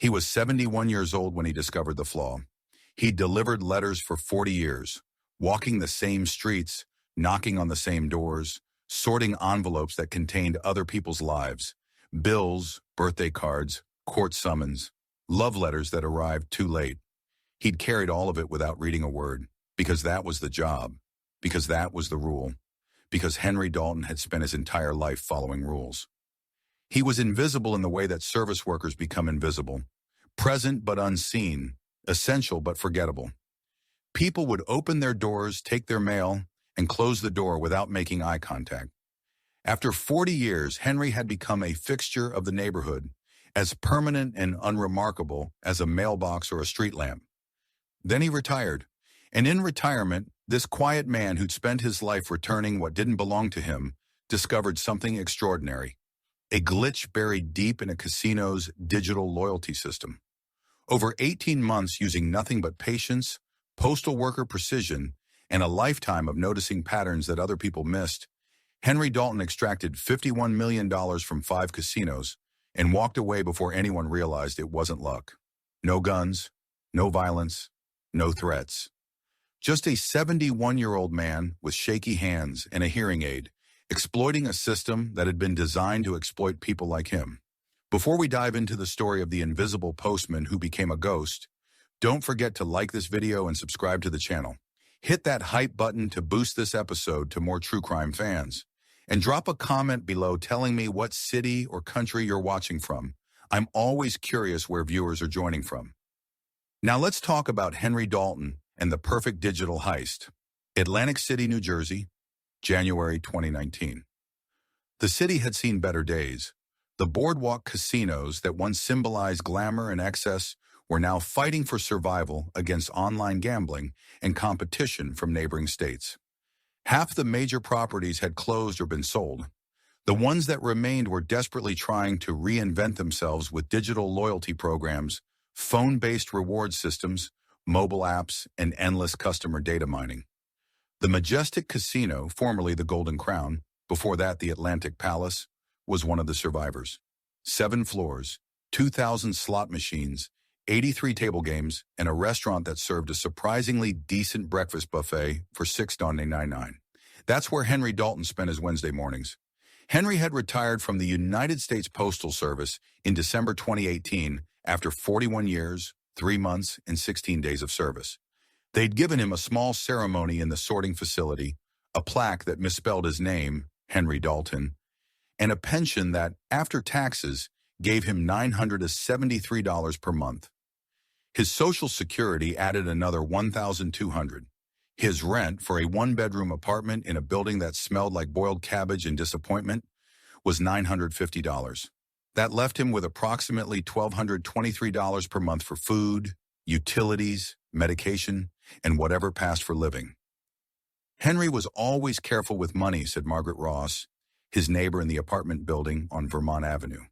He was 71 years old when he discovered the flaw. He'd delivered letters for 40 years, walking the same streets, knocking on the same doors, sorting envelopes that contained other people's lives, bills, birthday cards, court summons, love letters that arrived too late. He'd carried all of it without reading a word, because that was the job, because that was the rule, because Henry Dalton had spent his entire life following rules. He was invisible in the way that service workers become invisible, present but unseen, essential but forgettable. People would open their doors, take their mail, and close the door without making eye contact. After 40 years, Henry had become a fixture of the neighborhood, as permanent and unremarkable as a mailbox or a street lamp. Then he retired, and in retirement, this quiet man who'd spent his life returning what didn't belong to him discovered something extraordinary, a glitch buried deep in a casino's digital loyalty system. Over 18 months using nothing but patience, postal worker precision, and a lifetime of noticing patterns that other people missed, Henry Dalton extracted $51 million from 5 casinos and walked away before anyone realized it wasn't luck. No guns, no violence, no threats. Just a 71-year-old man with shaky hands and a hearing aid, exploiting a system that had been designed to exploit people like him. Before we dive into the story of the invisible postman who became a ghost, don't forget to like this video and subscribe to the channel. Hit that hype button to boost this episode to more true crime fans. And drop a comment below telling me what city or country you're watching from. I'm always curious where viewers are joining from. Now let's talk about Henry Dalton and the perfect digital heist. Atlantic City, New Jersey, January 2019. The city had seen better days. The boardwalk casinos that once symbolized glamour and excess were now fighting for survival against online gambling and competition from neighboring states. Half the major properties had closed or been sold. The ones that remained were desperately trying to reinvent themselves with digital loyalty programs, phone-based reward systems, mobile apps, and endless customer data mining. The Majestic Casino, formerly the Golden Crown, before that the Atlantic Palace, was one of the survivors. 7 floors, 2,000 slot machines, 83 table games, and a restaurant that served a surprisingly decent breakfast buffet for $6.99. That's where Henry Dalton spent his Wednesday mornings. Henry had retired from the United States Postal Service in December 2018 after 41 years, 3 months, and 16 days of service. They'd given him a small ceremony in the sorting facility, a plaque that misspelled his name, Henry Dalton, and a pension that, after taxes, gave him $973 per month. His Social Security added another $1,200. His rent for a 1-bedroom apartment in a building that smelled like boiled cabbage and disappointment was $950. That left him with approximately $1,223 per month for food, utilities, medication, and whatever passed for living. Henry was always careful with money, said Margaret Ross, his neighbor in the apartment building on Vermont Avenue.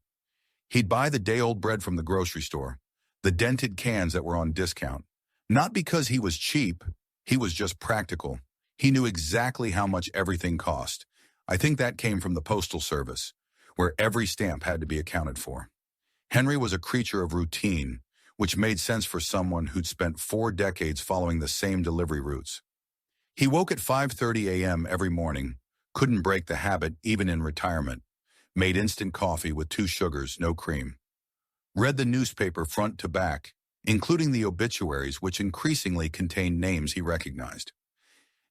He'd buy the day-old bread from the grocery store, the dented cans that were on discount. Not because he was cheap, he was just practical. He knew exactly how much everything cost. I think that came from the Postal Service, where every stamp had to be accounted for. Henry was a creature of routine, which made sense for someone who'd spent 4 decades following the same delivery routes. He woke at 5:30 a.m. every morning, couldn't break the habit even in retirement, made instant coffee with 2 sugars, no cream. Read the newspaper front to back, including the obituaries, which increasingly contained names he recognized.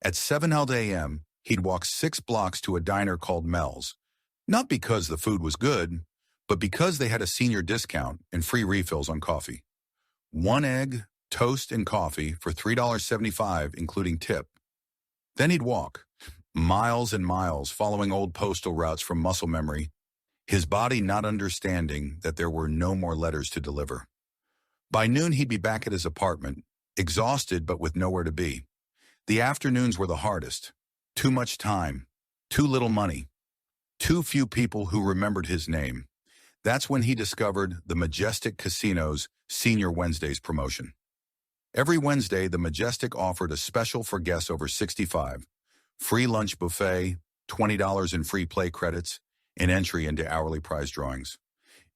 At 7 a.m., he'd walk 6 blocks to a diner called Mel's, not because the food was good, but because they had a senior discount and free refills on coffee. 1 egg, toast, and coffee for $3.75, including tip. Then he'd walk, miles and miles, following old postal routes from muscle memory, his body not understanding that there were no more letters to deliver. By noon, he'd be back at his apartment, exhausted but with nowhere to be. The afternoons were the hardest. Too much time, too little money, too few people who remembered his name. That's when he discovered the Majestic Casino's Senior Wednesdays promotion. Every Wednesday, the Majestic offered a special for guests over 65, free lunch buffet, $20 in free play credits, and entry into hourly prize drawings.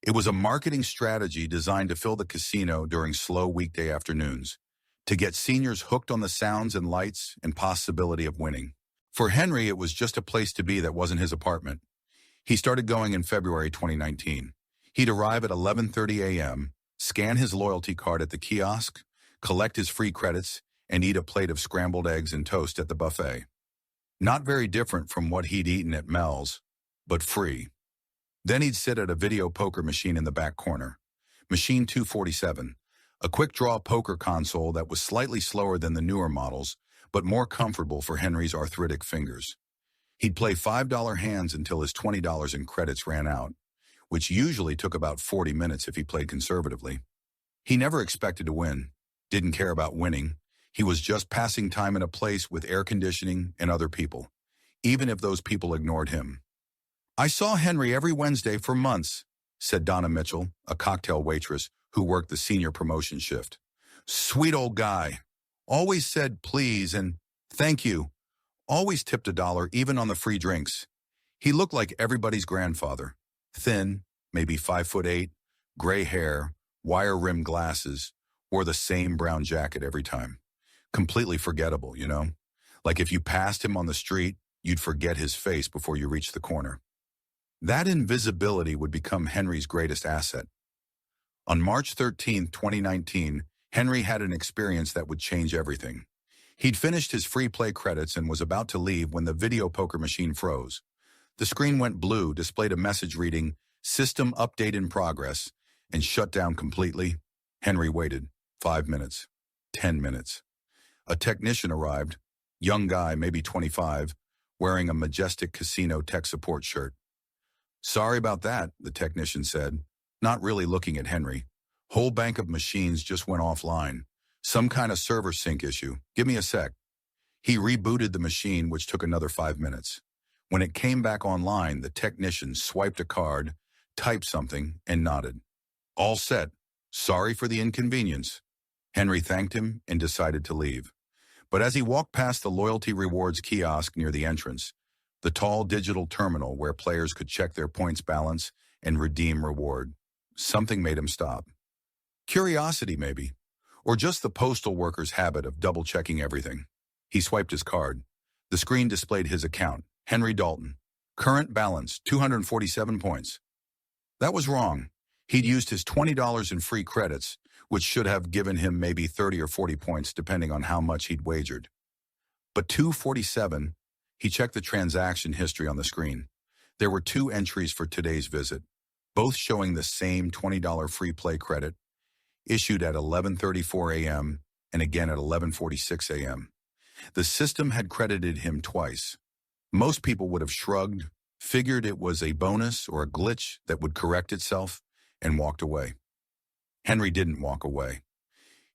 It was a marketing strategy designed to fill the casino during slow weekday afternoons, to get seniors hooked on the sounds and lights and possibility of winning. For Henry, it was just a place to be that wasn't his apartment. He started going in February 2019. He'd arrive at 11:30 a.m., scan his loyalty card at the kiosk, collect his free credits, and eat a plate of scrambled eggs and toast at the buffet. Not very different from what he'd eaten at Mel's, but free. Then he'd sit at a video poker machine in the back corner. Machine 247, a quick-draw poker console that was slightly slower than the newer models, but more comfortable for Henry's arthritic fingers. He'd play $5 hands until his $20 in credits ran out, which usually took about 40 minutes if he played conservatively. He never expected to win, didn't care about winning. He was just passing time in a place with air conditioning and other people, even if those people ignored him. "I saw Henry every Wednesday for months," said Donna Mitchell, a cocktail waitress who worked the senior promotion shift. "Sweet old guy. Always said please and thank you. Always tipped $1 even on the free drinks. He looked like everybody's grandfather. Thin, maybe 5'8", gray hair, wire-rimmed glasses, wore the same brown jacket every time. Completely forgettable, you know? Like if you passed him on the street, you'd forget his face before you reached the corner." That invisibility would become Henry's greatest asset. On March 13, 2019, Henry had an experience that would change everything. He'd finished his free play credits and was about to leave when the video poker machine froze. The screen went blue, displayed a message reading, "System update in progress," and shut down completely. Henry waited. 5 minutes. 10 minutes. A technician arrived, young guy, maybe 25, wearing a majestic casino tech support shirt. "Sorry about that," the technician said, not really looking at Henry. "Whole bank of machines just went offline. Some kind of server sync issue. Give me a sec." He rebooted the machine, which took another 5 minutes. When it came back online, the technician swiped a card, typed something, and nodded. "All set. Sorry for the inconvenience." Henry thanked him and decided to leave. But as he walked past the loyalty rewards kiosk near the entrance, the tall digital terminal where players could check their points balance and redeem reward, something made him stop. Curiosity, maybe, or just the postal worker's habit of double-checking everything. He swiped his card. The screen displayed his account, Henry Dalton. Current balance, 247 points. That was wrong. He'd used his $20 in free credits, which should have given him maybe 30 or 40 points depending on how much he'd wagered. But 247, he checked the transaction history on the screen. There were 2 entries for today's visit, both showing the same $20 free play credit, issued at 11:34 a.m. and again at 11:46 a.m. The system had credited him twice. Most people would have shrugged, figured it was a bonus or a glitch that would correct itself, and walked away. Henry didn't walk away.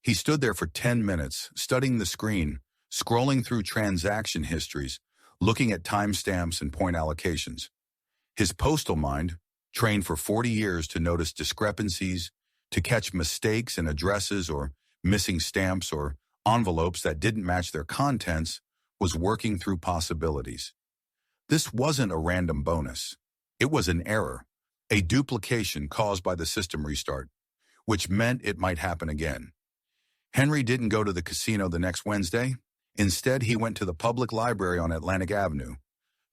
He stood there for 10 minutes, studying the screen, scrolling through transaction histories, looking at timestamps and point allocations. His postal mind, trained for 40 years to notice discrepancies, to catch mistakes in addresses or missing stamps or envelopes that didn't match their contents, was working through possibilities. This wasn't a random bonus. It was an error, a duplication caused by the system restart, which meant it might happen again. Henry didn't go to the casino the next Wednesday. Instead, he went to the public library on Atlantic Avenue,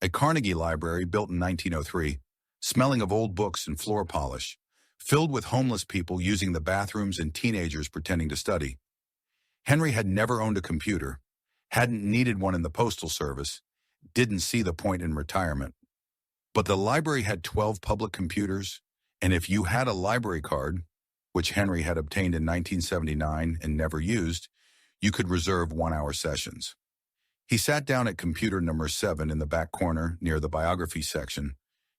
a Carnegie library built in 1903, smelling of old books and floor polish, filled with homeless people using the bathrooms and teenagers pretending to study. Henry had never owned a computer, hadn't needed one in the postal service, didn't see the point in retirement. But the library had 12 public computers, and if you had a library card, which Henry had obtained in 1979 and never used, you could reserve 1-hour sessions. He sat down at computer number 7 in the back corner near the biography section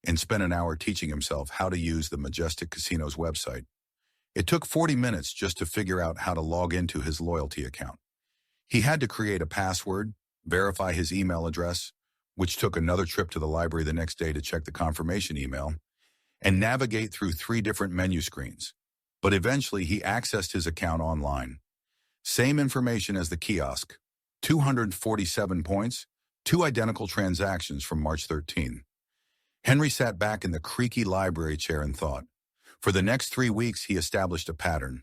and spent an hour teaching himself how to use the Majestic Casino's website. It took 40 minutes just to figure out how to log into his loyalty account. He had to create a password, verify his email address, which took another trip to the library the next day to check the confirmation email, and navigate through 3 different menu screens. But eventually he accessed his account online. Same information as the kiosk, 247 points, 2 identical transactions from March 13. Henry sat back in the creaky library chair and thought, For the next 3 weeks, he established a pattern.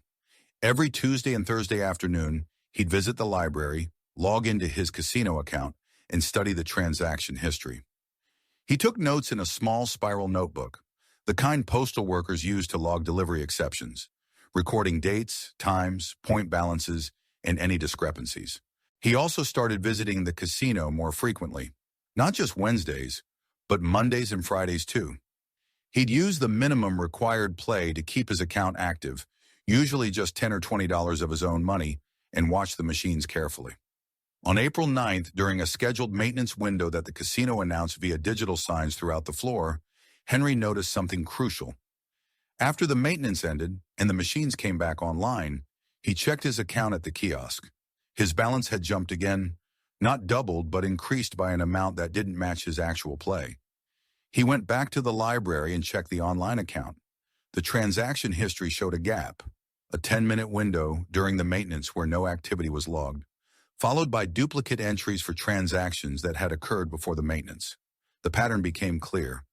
Every Tuesday and Thursday afternoon, he'd visit the library, log into his casino account, and study the transaction history. He took notes in a small spiral notebook, the kind postal workers use to log delivery exceptions, recording dates, times, point balances, and any discrepancies. He also started visiting the casino more frequently, not just Wednesdays, but Mondays and Fridays too. He'd use the minimum required play to keep his account active, usually just $10 or $20 of his own money, and watch the machines carefully. On April 9th, during a scheduled maintenance window that the casino announced via digital signs throughout the floor, Henry noticed something crucial. After the maintenance ended and the machines came back online, he checked his account at the kiosk. His balance had jumped again, not doubled, but increased by an amount that didn't match his actual play. He went back to the library and checked the online account. The transaction history showed a gap, a 10-minute window during the maintenance where no activity was logged, followed by duplicate entries for transactions that had occurred before the maintenance. The pattern became clear.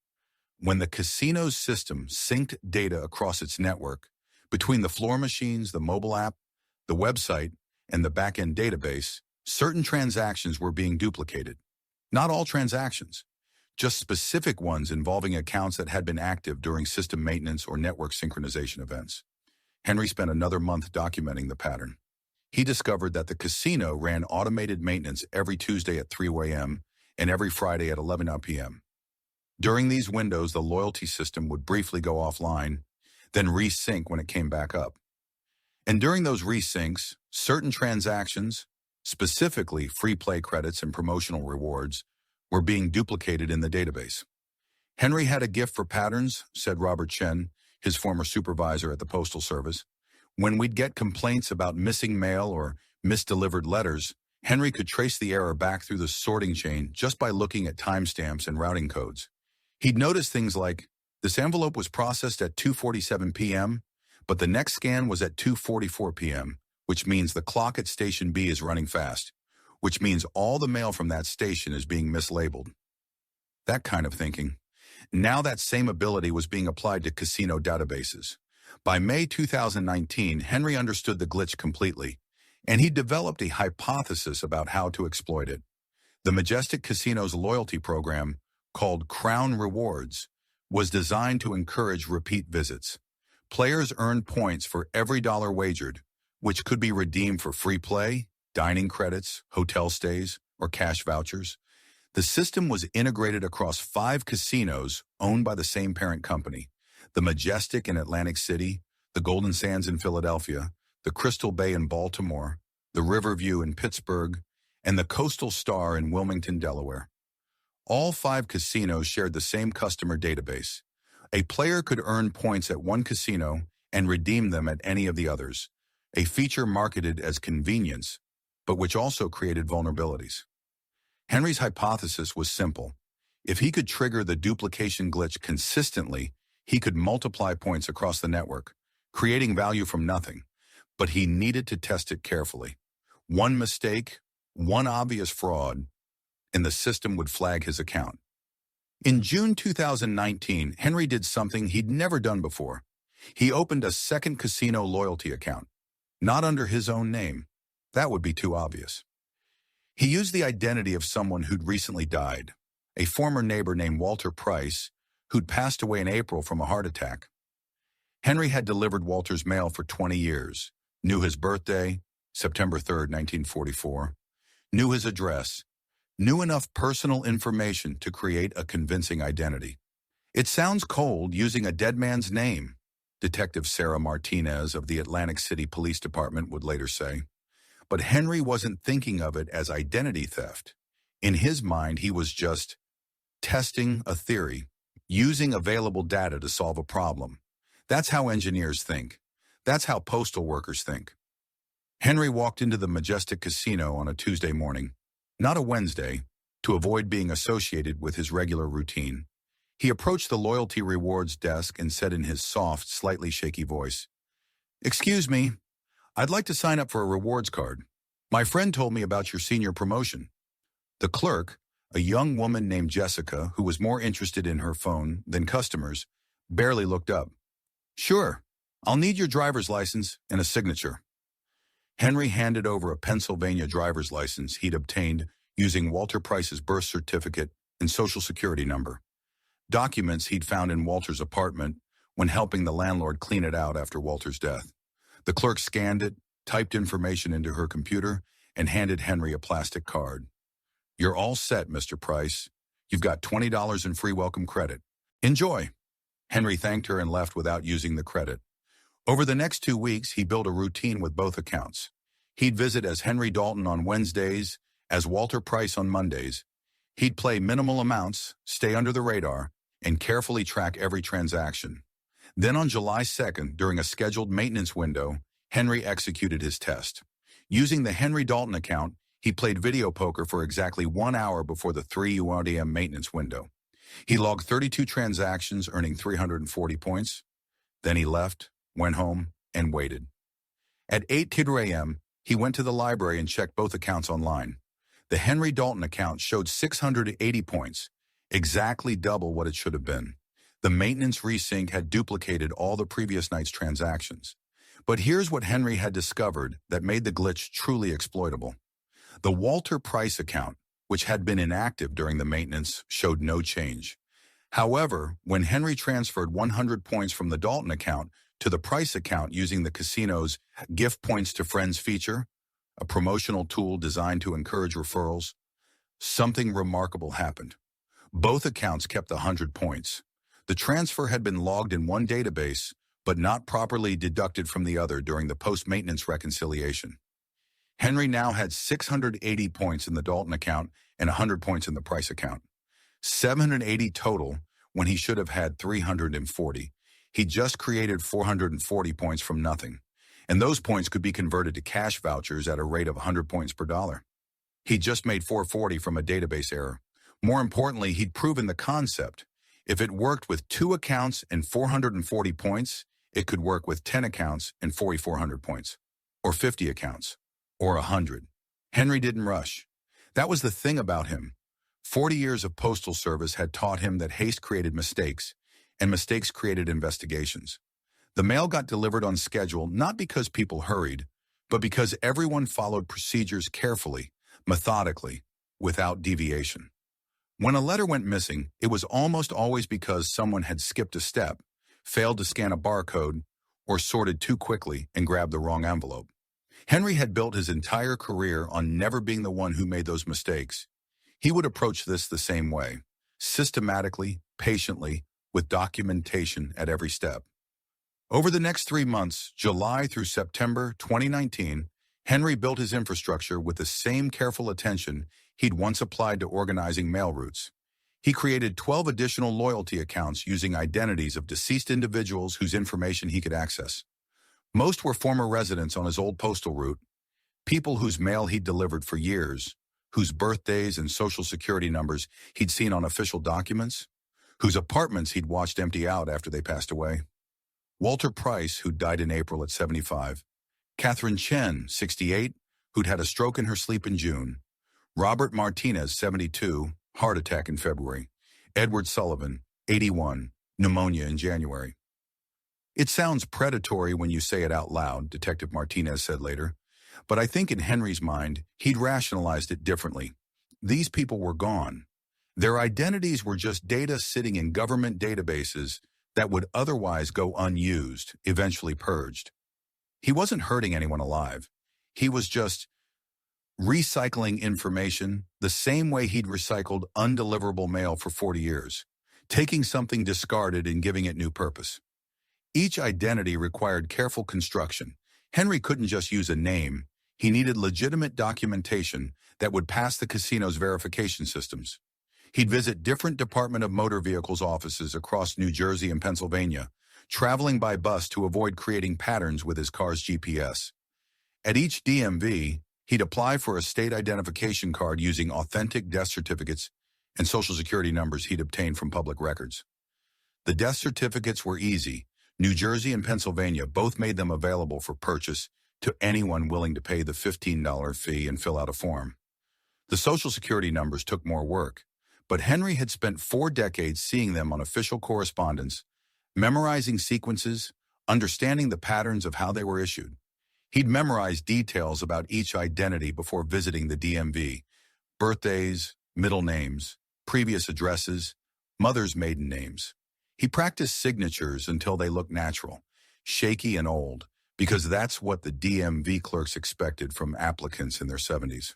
When the casino's system synced data across its network, between the floor machines, the mobile app, the website, and the back-end database, certain transactions were being duplicated. Not all transactions, just specific ones involving accounts that had been active during system maintenance or network synchronization events. Henry spent another month documenting the pattern. He discovered that the casino ran automated maintenance every Tuesday at 3 a.m. and every Friday at 11 p.m. During these windows, the loyalty system would briefly go offline, then resync when it came back up. And during those resyncs, certain transactions, specifically free play credits and promotional rewards, were being duplicated in the database. Henry had a gift for patterns, said Robert Chen, his former supervisor at the Postal Service. When we'd get complaints about missing mail or misdelivered letters, Henry could trace the error back through the sorting chain just by looking at timestamps and routing codes. He'd notice things like, this envelope was processed at 2:47 p.m., but the next scan was at 2:44 p.m., which means the clock at Station B is running fast, which means all the mail from that station is being mislabeled. That kind of thinking. Now that same ability was being applied to casino databases. By May 2019, Henry understood the glitch completely, and he developed a hypothesis about how to exploit it. The Majestic Casino's loyalty program, called Crown Rewards, was designed to encourage repeat visits. Players earned points for every dollar wagered, which could be redeemed for free play, dining credits, hotel stays, or cash vouchers. The system was integrated across 5 casinos owned by the same parent company: the Majestic in Atlantic City, the Golden Sands in Philadelphia, the Crystal Bay in Baltimore, the Riverview in Pittsburgh, and the Coastal Star in Wilmington, Delaware. All 5 casinos shared the same customer database. A player could earn points at one casino and redeem them at any of the others, a feature marketed as convenience, but which also created vulnerabilities. Henry's hypothesis was simple. If he could trigger the duplication glitch consistently, he could multiply points across the network, creating value from nothing. But he needed to test it carefully. One mistake, one obvious fraud, and the system would flag his account. In June 2019, Henry did something he'd never done before. He opened a second casino loyalty account, not under his own name. That would be too obvious. He used the identity of someone who'd recently died, a former neighbor named Walter Price, who'd passed away in April from a heart attack. Henry had delivered Walter's mail for 20 years, knew his birthday, September 3rd, 1944, knew his address, knew enough personal information to create a convincing identity. It sounds cold using a dead man's name, Detective Sarah Martinez of the Atlantic City Police Department would later say. But Henry wasn't thinking of it as identity theft. In his mind, he was just testing a theory, using available data to solve a problem. That's how engineers think. That's how postal workers think. Henry walked into the Majestic Casino on a Tuesday morning, not a Wednesday, to avoid being associated with his regular routine. He approached the loyalty rewards desk and said in his soft, slightly shaky voice, "Excuse me, I'd like to sign up for a rewards card. My friend told me about your senior promotion." The clerk, a young woman named Jessica, who was more interested in her phone than customers, barely looked up. Sure, I'll need your driver's license and a signature. Henry handed over a Pennsylvania driver's license he'd obtained using Walter Price's birth certificate and social security number, documents he'd found in Walter's apartment when helping the landlord clean it out after Walter's death. The clerk scanned it, typed information into her computer, and handed Henry a plastic card. You're all set, Mr. Price. You've got $20 in free welcome credit. Enjoy. Henry thanked her and left without using the credit. Over the next 2 weeks, he built a routine with both accounts. He'd visit as Henry Dalton on Wednesdays, as Walter Price on Mondays. He'd play minimal amounts, stay under the radar, and carefully track every transaction. Then on July 2nd, during a scheduled maintenance window, Henry executed his test. Using the Henry Dalton account, he played video poker for exactly 1 hour before the 3 URDM maintenance window. He logged 32 transactions, earning 340 points. Then he left, went home, and waited. At 8:00 a.m., he went to the library and checked both accounts online. The Henry Dalton account showed 680 points, exactly double what it should have been. The maintenance resync had duplicated all the previous night's transactions. But here's what Henry had discovered that made the glitch truly exploitable. The Walter Price account, which had been inactive during the maintenance, showed no change. However, when Henry transferred 100 points from the Dalton account to the Price account using the casino's Gift Points to Friends feature, a promotional tool designed to encourage referrals, something remarkable happened. Both accounts kept the 100 points. The transfer had been logged in one database, but not properly deducted from the other during the post-maintenance reconciliation. Henry now had 680 points in the Dalton account and 100 points in the Price account. 780 total when he should have had 340. He just created 440 points from nothing, and those points could be converted to cash vouchers at a rate of 100 points per dollar. He just made 440 from a database error. More importantly, he'd proven the concept. If it worked with 2 accounts and 440 points, it could work with 10 accounts and 4,400 points, or 50 accounts, or 100. Henry didn't rush. That was the thing about him. 40 years of postal service had taught him that haste created mistakes, and mistakes created investigations. The mail got delivered on schedule not because people hurried, but because everyone followed procedures carefully, methodically, without deviation. When a letter went missing, it was almost always because someone had skipped a step, failed to scan a barcode, or sorted too quickly and grabbed the wrong envelope. Henry had built his entire career on never being the one who made those mistakes. He would approach this the same way, systematically, patiently, with documentation at every step. Over the next 3 months, July through September 2019, Henry built his infrastructure with the same careful attention he'd once applied to organizing mail routes. He created 12 additional loyalty accounts using identities of deceased individuals whose information he could access. Most were former residents on his old postal route, people whose mail he'd delivered for years, whose birthdays and social security numbers he'd seen on official documents, whose apartments he'd watched empty out after they passed away. Walter Price, who died in April at 75. Catherine Chen, 68, who'd had a stroke in her sleep in June. Robert Martinez, 72, heart attack in February. Edward Sullivan, 81, pneumonia in January. It sounds predatory when you say it out loud, Detective Martinez said later, but I think in Henry's mind, he'd rationalized it differently. These people were gone. Their identities were just data sitting in government databases that would otherwise go unused, eventually purged. He wasn't hurting anyone alive. He was just recycling information the same way he'd recycled undeliverable mail for 40 years, taking something discarded and giving it new purpose. Each identity required careful construction. Henry couldn't just use a name. He needed legitimate documentation that would pass the casino's verification systems. He'd visit different Department of Motor Vehicles offices across New Jersey and Pennsylvania, traveling by bus to avoid creating patterns with his car's GPS. At each DMV, he'd apply for a state identification card using authentic death certificates and social security numbers he'd obtained from public records. The death certificates were easy. New Jersey and Pennsylvania both made them available for purchase to anyone willing to pay the $15 fee and fill out a form. The social security numbers took more work, but Henry had spent 4 decades seeing them on official correspondence, memorizing sequences, understanding the patterns of how they were issued. He'd memorize details about each identity before visiting the DMV: birthdays, middle names, previous addresses, mother's maiden names. He practiced signatures until they looked natural, shaky and old, because that's what the DMV clerks expected from applicants in their 70s.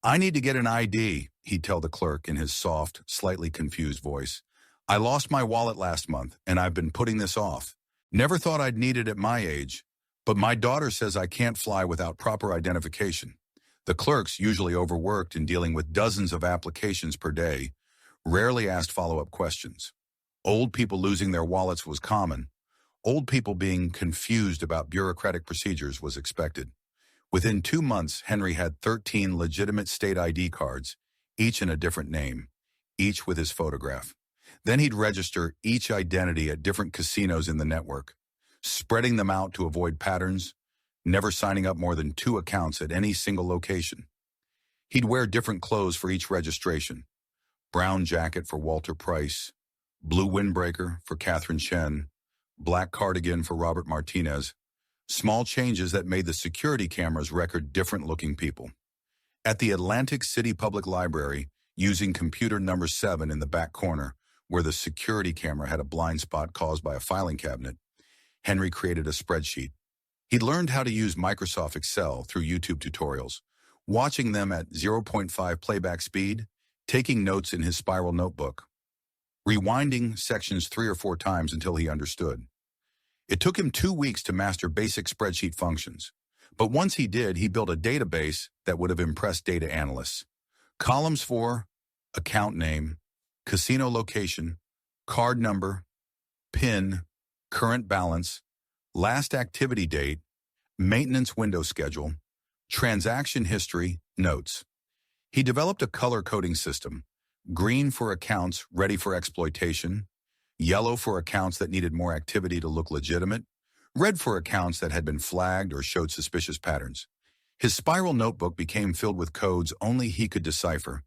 "I need to get an ID," he'd tell the clerk in his soft, slightly confused voice. "I lost my wallet last month, and I've been putting this off. Never thought I'd need it at my age, but my daughter says I can't fly without proper identification." The clerks, usually overworked and dealing with dozens of applications per day, rarely asked follow-up questions. Old people losing their wallets was common. Old people being confused about bureaucratic procedures was expected. Within 2 months, Henry had 13 legitimate state ID cards, each in a different name, each with his photograph. Then he'd register each identity at different casinos in the network, spreading them out to avoid patterns, never signing up more than 2 accounts at any single location. He'd wear different clothes for each registration: brown jacket for Walter Price, blue windbreaker for Catherine Chen, black cardigan for Robert Martinez, small changes that made the security cameras record different-looking people. At the Atlantic City Public Library, using computer number 7 in the back corner, where the security camera had a blind spot caused by a filing cabinet, Henry created a spreadsheet. He learned how to use Microsoft Excel through YouTube tutorials, watching them at 0.5 playback speed, taking notes in his spiral notebook, rewinding sections 3 or 4 times until he understood. It took him 2 weeks to master basic spreadsheet functions, but once he did, he built a database that would have impressed data analysts. Columns for account name, casino location, card number, PIN, current balance, last activity date, maintenance window schedule, transaction history, notes. He developed a color coding system: green for accounts ready for exploitation, yellow for accounts that needed more activity to look legitimate, red for accounts that had been flagged or showed suspicious patterns. His spiral notebook became filled with codes only he could decipher: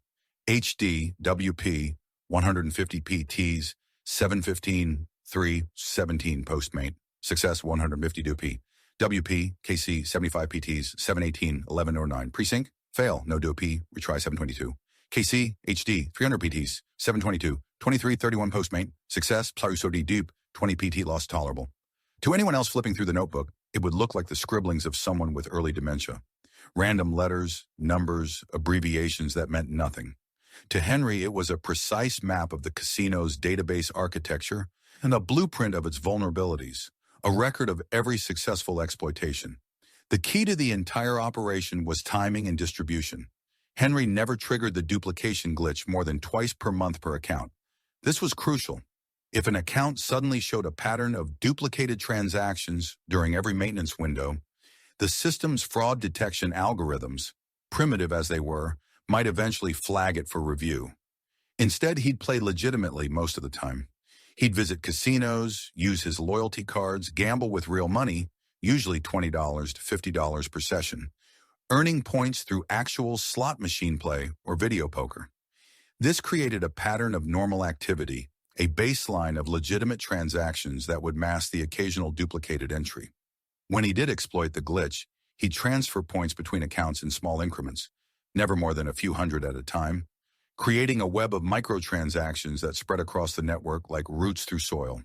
HD, WP, 150 PTs, 715, 3, 17 Postman, success 150 DUP, WP, KC, 75 PTs, 718, 11 or 9, precinct, fail, no DUP, retry 722. KC, HD, 300 PTs, 722, 2331 Postman, success, plus OD dupe, 20 PT loss tolerable. To anyone else flipping through the notebook, it would look like the scribblings of someone with early dementia. Random letters, numbers, abbreviations that meant nothing. To Henry, it was a precise map of the casino's database architecture and a blueprint of its vulnerabilities, a record of every successful exploitation. The key to the entire operation was timing and distribution. Henry never triggered the duplication glitch more than twice per month per account. This was crucial. If an account suddenly showed a pattern of duplicated transactions during every maintenance window, the system's fraud detection algorithms, primitive as they were, might eventually flag it for review. Instead, he'd play legitimately most of the time. He'd visit casinos, use his loyalty cards, gamble with real money, usually $20 to $50 per session, earning points through actual slot machine play or video poker. This created a pattern of normal activity, a baseline of legitimate transactions that would mask the occasional duplicated entry. When he did exploit the glitch, he'd transfer points between accounts in small increments, never more than a few hundred at a time, creating a web of microtransactions that spread across the network like roots through soil.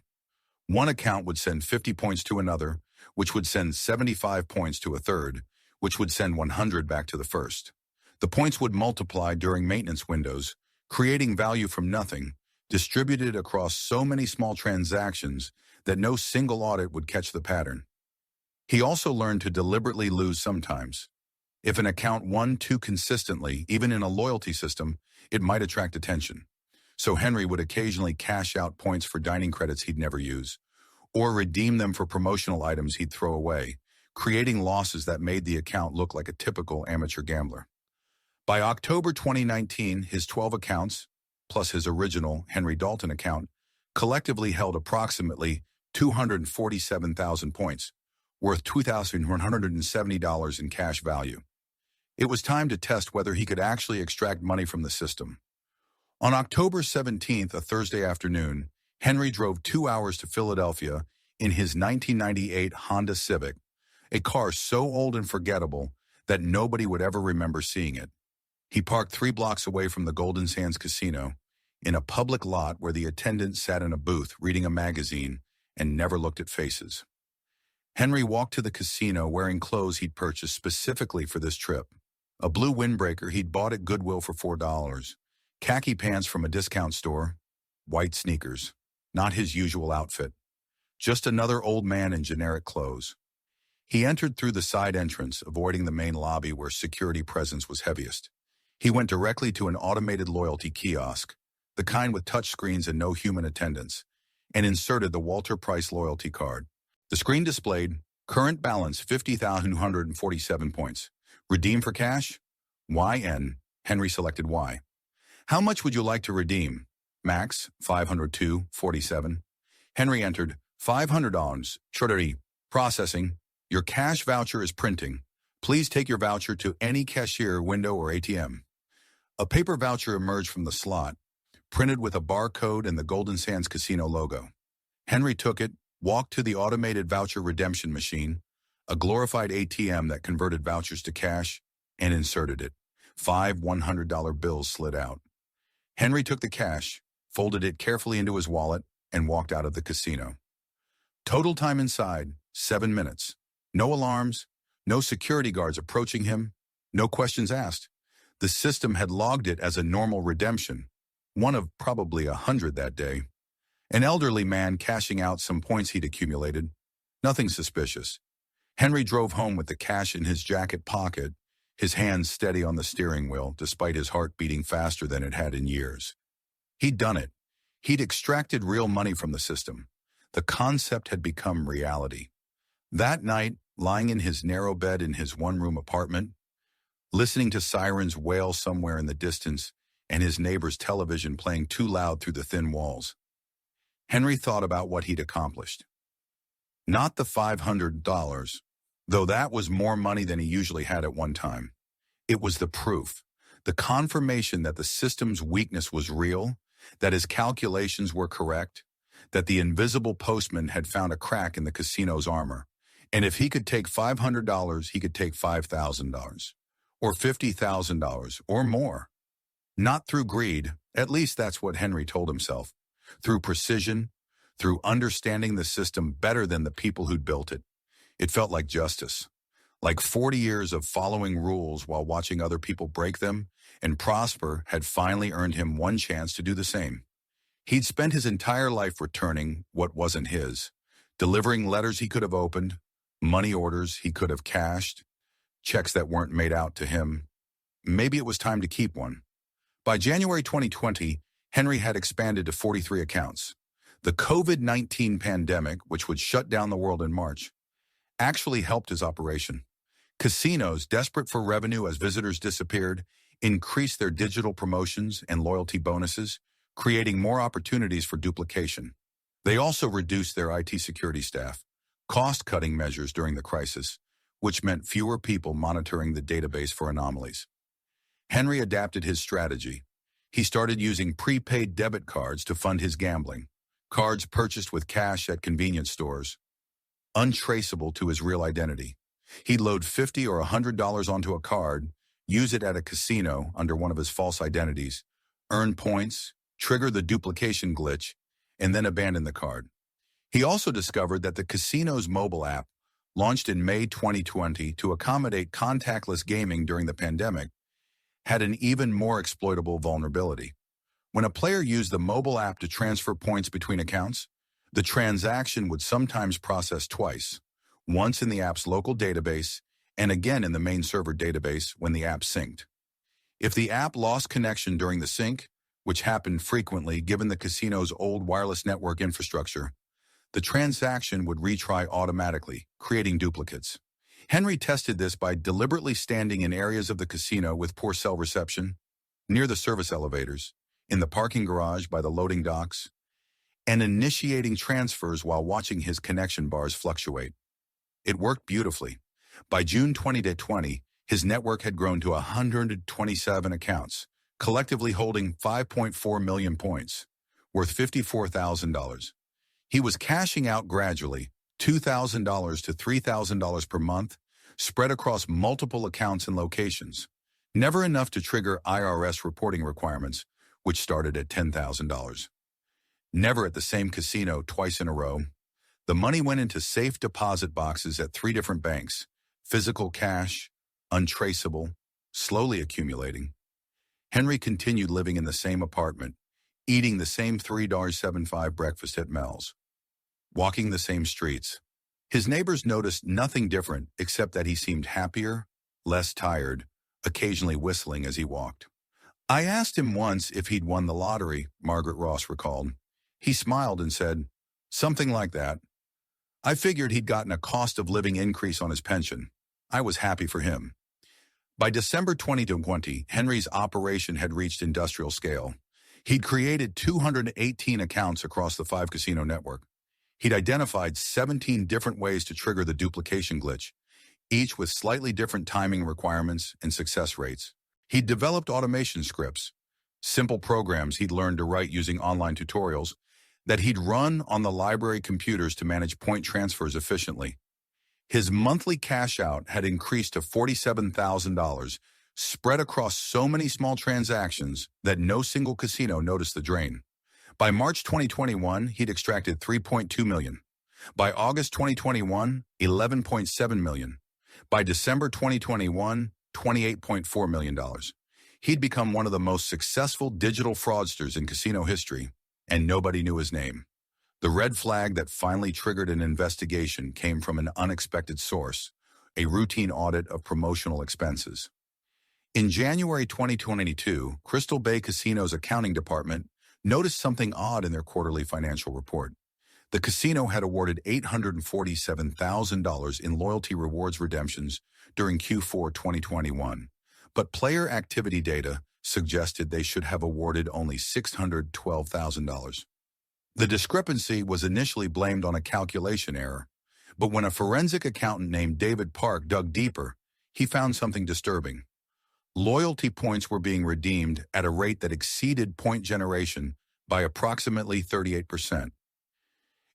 One account would send 50 points to another, which would send 75 points to a third, which would send 100 back to the first. The points would multiply during maintenance windows, creating value from nothing, distributed across so many small transactions that no single audit would catch the pattern. He also learned to deliberately lose sometimes. If an account won too consistently, even in a loyalty system, it might attract attention. So Henry would occasionally cash out points for dining credits he'd never use, or redeem them for promotional items he'd throw away, creating losses that made the account look like a typical amateur gambler. By October 2019, his 12 accounts, plus his original Henry Dalton account, collectively held approximately 247,000 points, worth $2,170 in cash value. It was time to test whether he could actually extract money from the system. On October 17th, a Thursday afternoon, Henry drove 2 hours to Philadelphia in his 1998 Honda Civic, a car so old and forgettable that nobody would ever remember seeing it. He parked 3 blocks away from the Golden Sands Casino, in a public lot where the attendant sat in a booth reading a magazine and never looked at faces. Henry walked to the casino wearing clothes he'd purchased specifically for this trip. A blue windbreaker he'd bought at Goodwill for $4, khaki pants from a discount store, white sneakers. Not his usual outfit. Just another old man in generic clothes. He entered through the side entrance, avoiding the main lobby where security presence was heaviest. He went directly to an automated loyalty kiosk, the kind with touchscreens and no human attendants, and inserted the Walter Price loyalty card. The screen displayed, current balance 50,247 points. Redeem for cash? YN. Henry selected Y. How much would you like to redeem? Max, 502.47. Henry entered, $500. Treasury. Processing. Your cash voucher is printing. Please take your voucher to any cashier, window, or ATM. A paper voucher emerged from the slot, printed with a barcode and the Golden Sands Casino logo. Henry took it, walked to the automated voucher redemption machine, a glorified ATM that converted vouchers to cash, and inserted it. 5 $100 bills slid out. Henry took the cash, folded it carefully into his wallet, and walked out of the casino. Total time inside, 7 minutes. No alarms, no security guards approaching him, no questions asked. The system had logged it as a normal redemption, one of probably 100 that day. An elderly man cashing out some points he'd accumulated. Nothing suspicious. Henry drove home with the cash in his jacket pocket, his hands steady on the steering wheel, despite his heart beating faster than it had in years. He'd done it. He'd extracted real money from the system. The concept had become reality. That night, lying in his narrow bed in his one-room apartment, listening to sirens wail somewhere in the distance and his neighbor's television playing too loud through the thin walls, Henry thought about what he'd accomplished. Not the $500, though that was more money than he usually had at one time. It was the proof, the confirmation that the system's weakness was real, that his calculations were correct, that the invisible postman had found a crack in the casino's armor. And if he could take $500, he could take $5,000, or $50,000, or more. Not through greed, at least that's what Henry told himself. Through precision, through understanding the system better than the people who'd built it. It felt like justice, like 40 years of following rules while watching other people break them, and prosper had finally earned him one chance to do the same. He'd spent his entire life returning what wasn't his, delivering letters he could have opened, money orders he could have cashed, checks that weren't made out to him. Maybe it was time to keep one. By January 2020, Henry had expanded to 43 accounts. The COVID-19 pandemic, which would shut down the world in March, actually helped his operation. Casinos, desperate for revenue as visitors disappeared, increased their digital promotions and loyalty bonuses, creating more opportunities for duplication. They also reduced their IT security staff, cost-cutting measures during the crisis, which meant fewer people monitoring the database for anomalies. Henry adapted his strategy. He started using prepaid debit cards to fund his gambling, cards purchased with cash at convenience stores, untraceable to his real identity. He'd load $50 or $100 onto a card, use it at a casino under one of his false identities, earn points, trigger the duplication glitch, and then abandon the card. He also discovered that the casino's mobile app, launched in May 2020 to accommodate contactless gaming during the pandemic, had an even more exploitable vulnerability. When a player used the mobile app to transfer points between accounts, the transaction would sometimes process twice, once in the app's local database and again in the main server database when the app synced. If the app lost connection during the sync, which happened frequently given the casino's old wireless network infrastructure, the transaction would retry automatically, creating duplicates. Henry tested this by deliberately standing in areas of the casino with poor cell reception, near the service elevators, in the parking garage by the loading docks, and initiating transfers while watching his connection bars fluctuate. It worked beautifully. By June 2020, his network had grown to 127 accounts, collectively holding 5.4 million points, worth $54,000. He was cashing out gradually, $2,000 to $3,000 per month, spread across multiple accounts and locations. Never enough to trigger IRS reporting requirements, which started at $10,000. Never at the same casino twice in a row. The money went into safe deposit boxes at 3 different banks, physical cash, untraceable, slowly accumulating. Henry continued living in the same apartment, eating the same $3.75 breakfast at Mel's, walking the same streets. His neighbors noticed nothing different except that he seemed happier, less tired, occasionally whistling as he walked. I asked him once if he'd won the lottery, Margaret Ross recalled. He smiled and said, "Something like that." I figured he'd gotten a cost of living increase on his pension. I was happy for him. By December 2020, Henry's operation had reached industrial scale. He'd created 218 accounts across the 5-casino network. He'd identified 17 different ways to trigger the duplication glitch, each with slightly different timing requirements and success rates. He'd developed automation scripts, simple programs he'd learned to write using online tutorials that he'd run on the library computers to manage point transfers efficiently. His monthly cash out had increased to $47,000, spread across so many small transactions that no single casino noticed the drain. By March 2021, he'd extracted $3.2 million. By August 2021, $11.7 million. By December 2021, $28.4 million. He'd become one of the most successful digital fraudsters in casino history, and nobody knew his name. The red flag that finally triggered an investigation came from an unexpected source, a routine audit of promotional expenses. In January 2022, Crystal Bay Casino's accounting department noticed something odd in their quarterly financial report. The casino had awarded $847,000 in loyalty rewards redemptions during Q4 2021, but player activity data suggested they should have awarded only $612,000. The discrepancy was initially blamed on a calculation error, but when a forensic accountant named David Park dug deeper, he found something disturbing. Loyalty points were being redeemed at a rate that exceeded point generation by approximately 38%.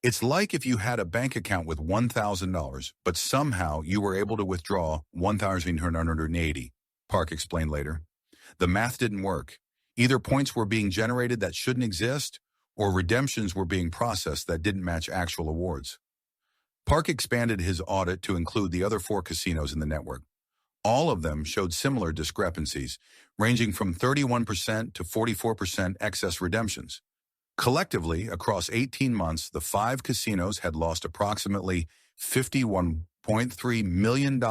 It's like if you had a bank account with $1,000, but somehow you were able to withdraw $1,980, Park explained later. The math didn't work. Either points were being generated that shouldn't exist, or redemptions were being processed that didn't match actual awards. Park expanded his audit to include the other 4 casinos in the network. All of them showed similar discrepancies, ranging from 31% to 44% excess redemptions. Collectively, across 18 months, the 5 casinos had lost approximately $51.3 million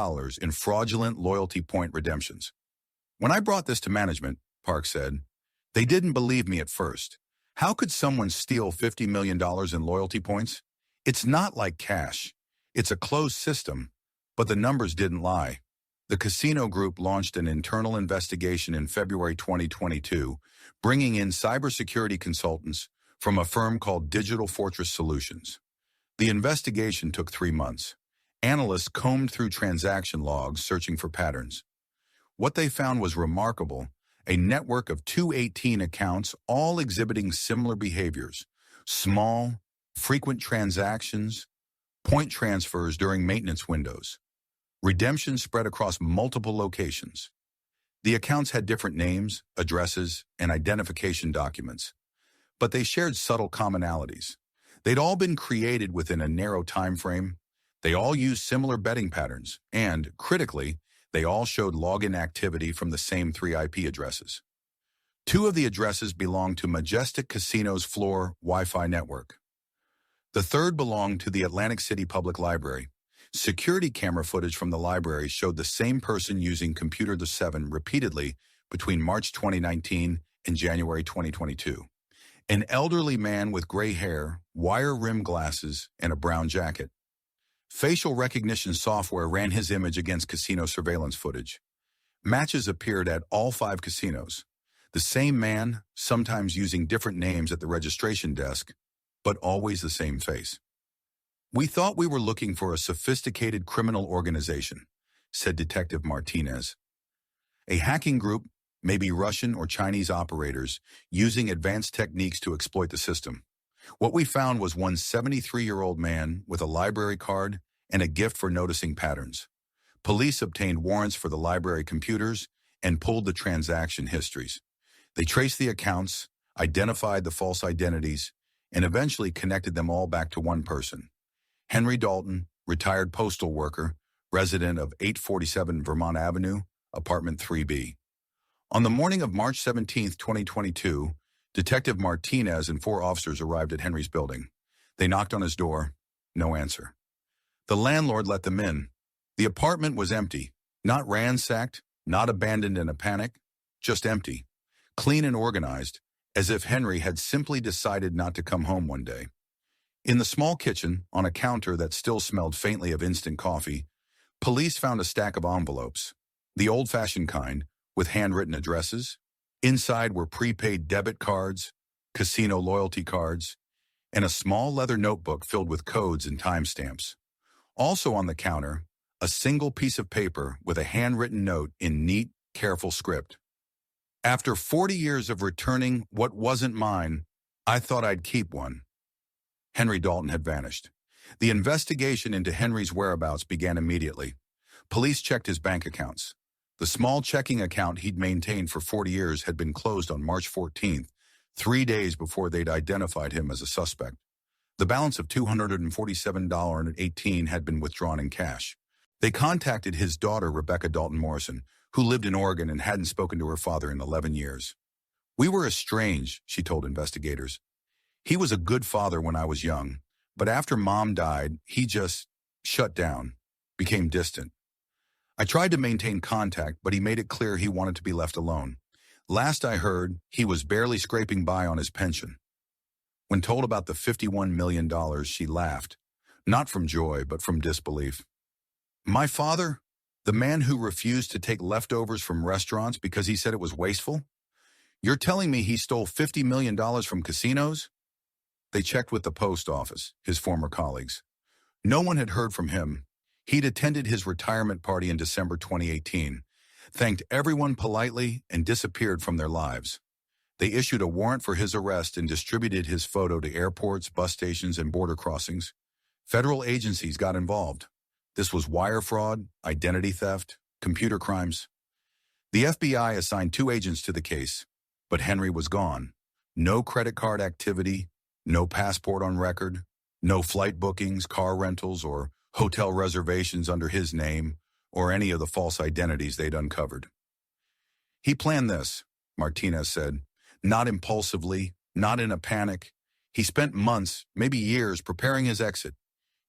in fraudulent loyalty point redemptions. When I brought this to management, Park said, they didn't believe me at first. How could someone steal $50 million in loyalty points? It's not like cash. It's a closed system, but the numbers didn't lie. The casino group launched an internal investigation in February 2022, bringing in cybersecurity consultants from a firm called Digital Fortress Solutions. The investigation took 3 months. Analysts combed through transaction logs searching for patterns. What they found was remarkable. A network of 218 accounts, all exhibiting similar behaviors: small, frequent transactions, point transfers during maintenance windows, redemptions spread across multiple locations. The accounts had different names, addresses, and identification documents, but they shared subtle commonalities. They'd all been created within a narrow time frame. They all used similar betting patterns, and, critically, they all showed login activity from the same 3 IP addresses. 2 of the addresses belonged to Majestic Casino's floor Wi-Fi network. The third belonged to the Atlantic City Public Library. Security camera footage from the library showed the same person using Computer the 7 repeatedly between March 2019 and January 2022. An elderly man with gray hair, wire-rimmed glasses, and a brown jacket. Facial recognition software ran his image against casino surveillance footage. Matches appeared at all 5 casinos. The same man, sometimes using different names at the registration desk, but always the same face. We thought we were looking for a sophisticated criminal organization, said Detective Martinez. A hacking group, maybe Russian or Chinese operators, using advanced techniques to exploit the system. What we found was one 73-year-old man with a library card and a gift for noticing patterns. Police obtained warrants for the library computers and pulled the transaction histories. They traced the accounts, identified the false identities, and eventually connected them all back to one person. Henry Dalton, retired postal worker, resident of 847 Vermont Avenue, apartment 3B. On the morning of March 17, 2022, Detective Martinez and 4 officers arrived at Henry's building. They knocked on his door. No answer. The landlord let them in. The apartment was empty, not ransacked, not abandoned in a panic, just empty, clean and organized, as if Henry had simply decided not to come home one day. In the small kitchen, on a counter that still smelled faintly of instant coffee, police found a stack of envelopes, the old-fashioned kind, with handwritten addresses. Inside were prepaid debit cards, casino loyalty cards, and a small leather notebook filled with codes and timestamps. Also on the counter, a single piece of paper with a handwritten note in neat, careful script. After 40 years of returning what wasn't mine, I thought I'd keep one. Henry Dalton had vanished. The investigation into Henry's whereabouts began immediately. Police checked his bank accounts. The small checking account he'd maintained for 40 years had been closed on March 14th, 3 days before they'd identified him as a suspect. The balance of $247.18 had been withdrawn in cash. They contacted his daughter, Rebecca Dalton Morrison, who lived in Oregon and hadn't spoken to her father in 11 years. "We were estranged," she told investigators. "He was a good father when I was young, but after Mom died, he just shut down, became distant. I tried to maintain contact, but he made it clear he wanted to be left alone. Last I heard, he was barely scraping by on his pension." When told about the $51 million, she laughed, not from joy, but from disbelief. "My father, the man who refused to take leftovers from restaurants because he said it was wasteful? You're telling me he stole $50 million from casinos?" They checked with the post office, his former colleagues. No one had heard from him. He'd attended his retirement party in December 2018, thanked everyone politely, and disappeared from their lives. They issued a warrant for his arrest and distributed his photo to airports, bus stations, and border crossings. Federal agencies got involved. This was wire fraud, identity theft, computer crimes. The FBI assigned 2 agents to the case, but Henry was gone. No credit card activity, no passport on record, no flight bookings, car rentals, or hotel reservations under his name, or any of the false identities they'd uncovered. "He planned this," Martinez said, "not impulsively, not in a panic. He spent months, maybe years, preparing his exit.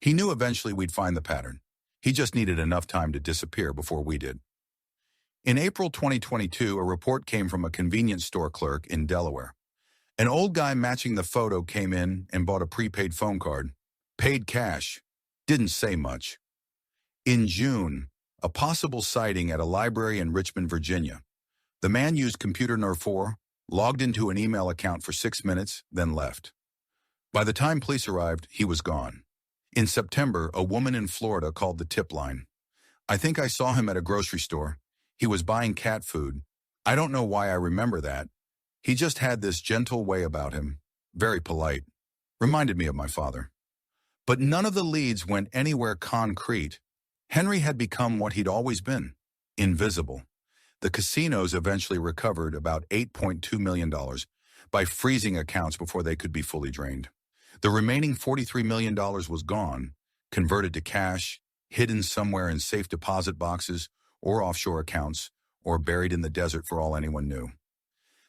He knew eventually we'd find the pattern. He just needed enough time to disappear before we did." In April 2022, a report came from a convenience store clerk in Delaware. An old guy matching the photo came in and bought a prepaid phone card. Paid cash. Didn't say much. In June, a possible sighting at a library in Richmond, Virginia. The man used computer number 4, logged into an email account for 6 minutes, then left. By the time police arrived, he was gone. In September, a woman in Florida called the tip line. "I think I saw him at a grocery store. He was buying cat food. I don't know why I remember that. He just had this gentle way about him. Very polite. Reminded me of my father." But none of the leads went anywhere concrete. Henry had become what he'd always been, invisible. The casinos eventually recovered about $8.2 million by freezing accounts before they could be fully drained. The remaining $43 million was gone, converted to cash, hidden somewhere in safe deposit boxes or offshore accounts, or buried in the desert for all anyone knew.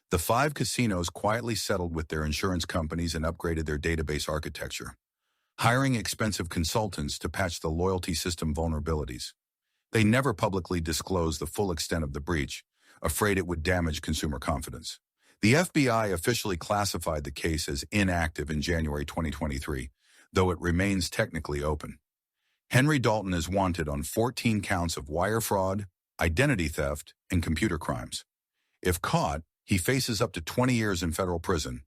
The 5 casinos quietly settled with their insurance companies and upgraded their database architecture, hiring expensive consultants to patch the loyalty system vulnerabilities. They never publicly disclosed the full extent of the breach, afraid it would damage consumer confidence. The FBI officially classified the case as inactive in January 2023, though it remains technically open. Henry Dalton is wanted on 14 counts of wire fraud, identity theft, and computer crimes. If caught, he faces up to 20 years in federal prison,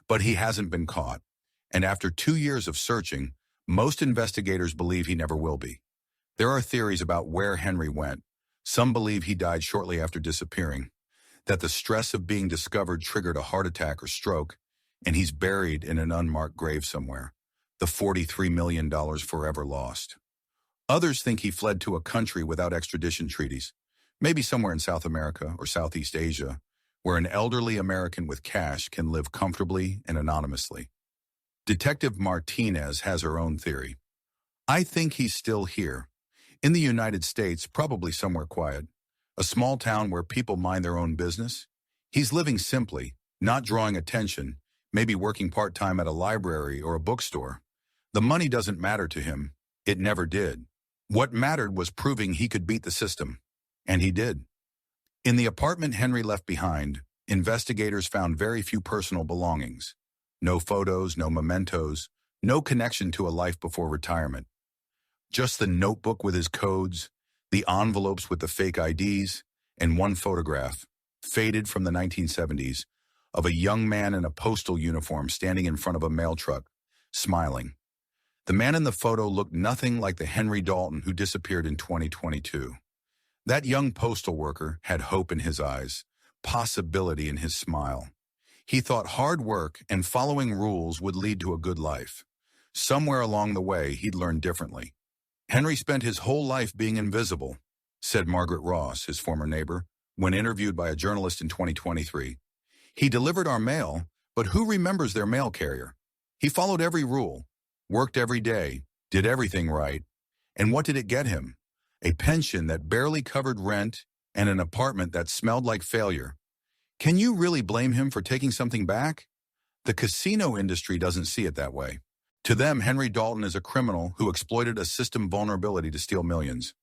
but he hasn't been caught. And after 2 years of searching, most investigators believe he never will be. There are theories about where Henry went. Some believe he died shortly after disappearing, that the stress of being discovered triggered a heart attack or stroke, and he's buried in an unmarked grave somewhere. The $43 million forever lost. Others think he fled to a country without extradition treaties, maybe somewhere in South America or Southeast Asia, where an elderly American with cash can live comfortably and anonymously. Detective Martinez has her own theory. I think he's still here. In the United States, probably somewhere quiet. A small town where people mind their own business. He's living simply, not drawing attention, maybe working part-time at a library or a bookstore. The money doesn't matter to him. It never did. What mattered was proving he could beat the system. And he did. In the apartment Henry left behind, investigators found very few personal belongings. No photos, no mementos, no connection to a life before retirement. Just the notebook with his codes, the envelopes with the fake IDs, and one photograph, faded from the 1970s, of a young man in a postal uniform standing in front of a mail truck, smiling. The man in the photo looked nothing like the Henry Dalton who disappeared in 2022. That young postal worker had hope in his eyes, possibility in his smile. He thought hard work and following rules would lead to a good life. Somewhere along the way, he'd learned differently. Henry spent his whole life being invisible, said Margaret Ross, his former neighbor, when interviewed by a journalist in 2023. He delivered our mail, but who remembers their mail carrier? He followed every rule, worked every day, did everything right. And what did it get him? A pension that barely covered rent and an apartment that smelled like failure. Can you really blame him for taking something back? The casino industry doesn't see it that way. To them, Henry Dalton is a criminal who exploited a system vulnerability to steal millions.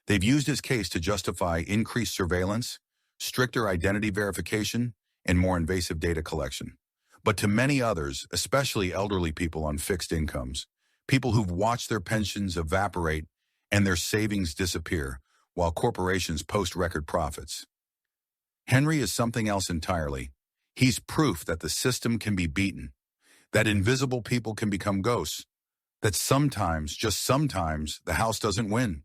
They've used his case to justify increased surveillance, stricter identity verification, and more invasive data collection. But to many others, especially elderly people on fixed incomes, people who've watched their pensions evaporate and their savings disappear while corporations post record profits. Henry is something else entirely. He's proof that the system can be beaten, that invisible people can become ghosts, that sometimes, just sometimes, the house doesn't win.